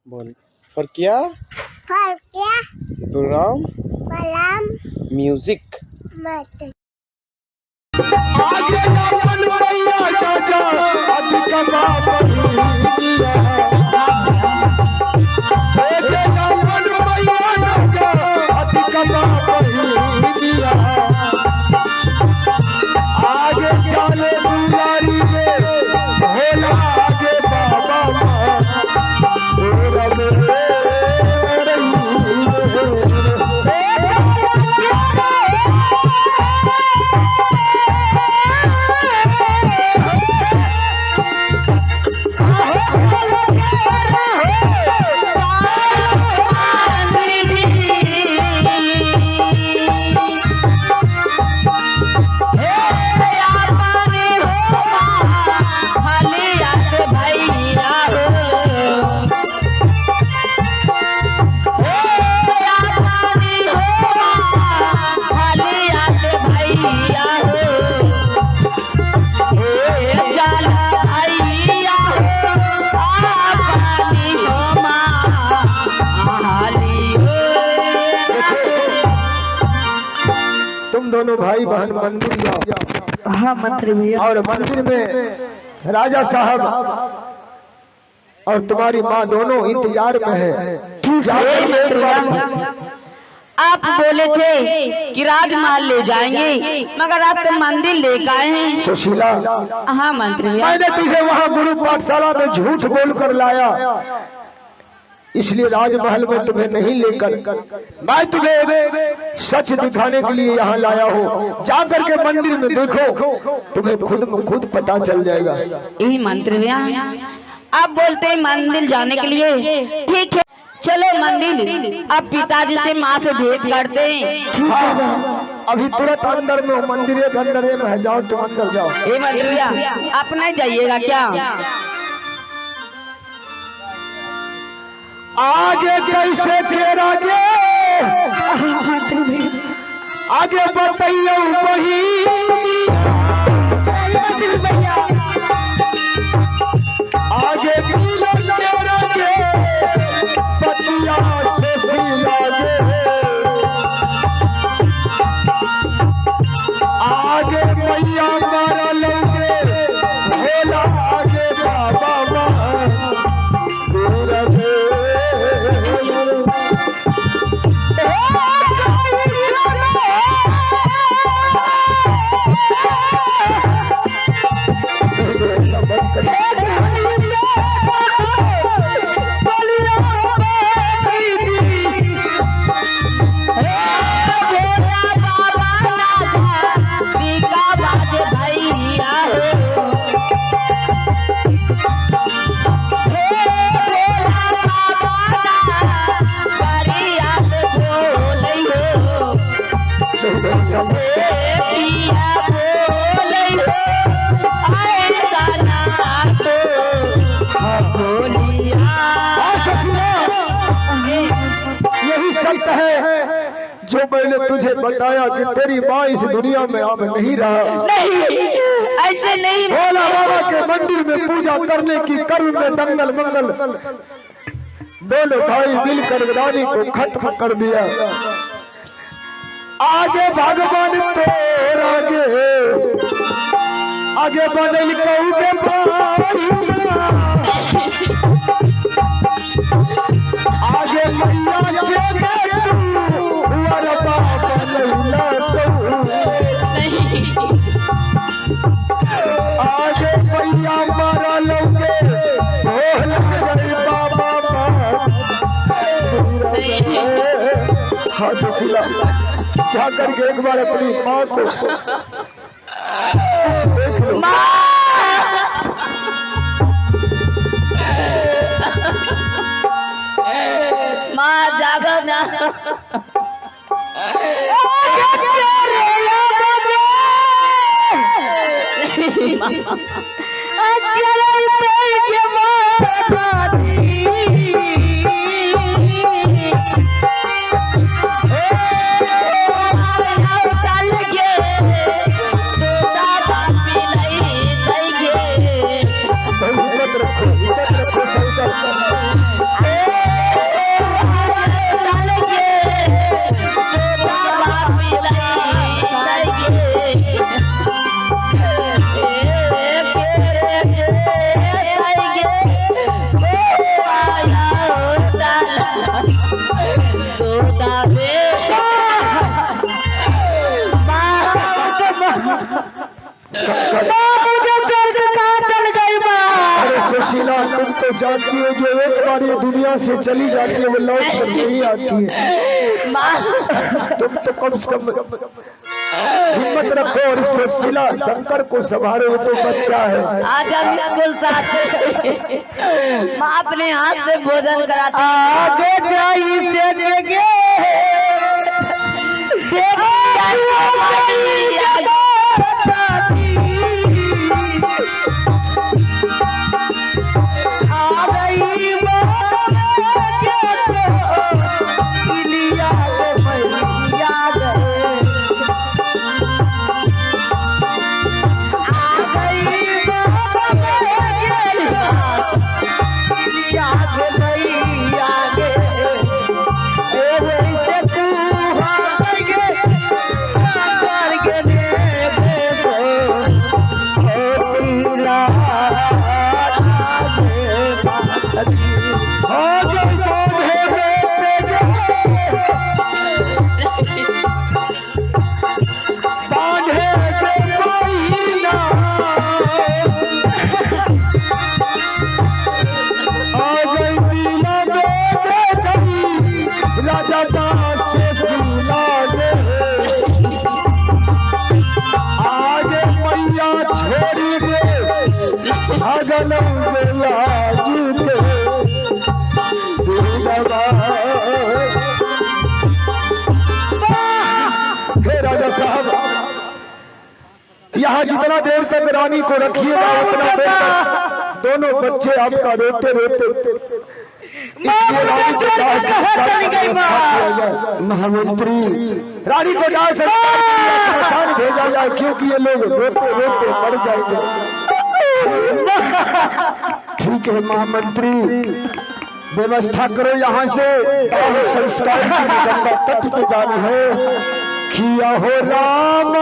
बोल Farkiya programme music मत आगे जावन भैया चाचा अधिकमा पहिया आगे जावन भैया चाचा अधिकमा पहिया आगे चले दुलारी रे भोला आगे बाबा तेरा मेरे तुम दोनों भाई बहन मंदिर जाओ। हाँ मंत्री भैया। और मंदिर में राजा साहब और तुम्हारी माँ दोनों इंतजार में है। आप बोले थे कि राजमहल ले जाएंगे मगर आप तो मंदिर लेकर आए हैं। सुशीला, हाँ मंत्री भैया। मैंने तुझे वहाँ गुरु पाठशाला में झूठ बोलकर लाया, इसलिए राजमहल में तुम्हें नहीं लेकर मैं तुम्हें सच दिखाने के लिए यहाँ लाया हूँ। जाकर के मंदिर में देखो, तुम्हें खुद पता चल जाएगा। यही मंत्री भैया आप बोलते हैं मंदिर जाने के लिए, ठीक है चलो मंदिर। अब पिताजी से माँ से भेंट करते हैं। हाँ, अभी तुरंत अंदर में मंदिर के अंदर में है, जाओ तुम अंदर जाओ। ये मंत्री भैया आप नहीं जाइएगा क्या? आगे कैसे तेरा जे आगे बताइयो वही आगे तेरा जे पतिया से सिला जे आगे मैया मारा लोगे भोला आगे बाबा जो मैंने तुझे बताया कि तेरी माँ इस दुनिया में अब नहीं रहा। नहीं ऐसे नहीं। भोला बाबा के मंदिर में पूजा करने की कर्म में दंगल मंगल दोनों भाई मिलकर रानी को खत्म कर दिया। आगे भगवान तेरा आगे बदल के भाई आगे मैया आगे मैया मारा लोगे हाँ सुशीला, जा करके एक बार अपनी माँ को देख लो। माँ जागा ना। रखो जानती है जो एक बार ये दुनिया से चली जाती है वो लौट कर नहीं आती है। तुम तो कम से कम हिम्मत रखो और इससे सिला शंकर को संभालो, वो तो बच्चा है। आज हम स्कूल साथ माँ अपने हाथ से भोजन कराती आगे जाई से देगे यहाँ जितना देर तक रानी को रखिएगा उतना देर तक दोनों बच्चे आपका रोते रोते महामंत्री रानी को दाह संस्कार भेजा जाए, क्योंकि ये लोग रोते रोते मर जाएंगे। ठीक है महामंत्री, व्यवस्था करो यहाँ से दाह संस्कार की गंगा तट पे जानी है। किया हो राम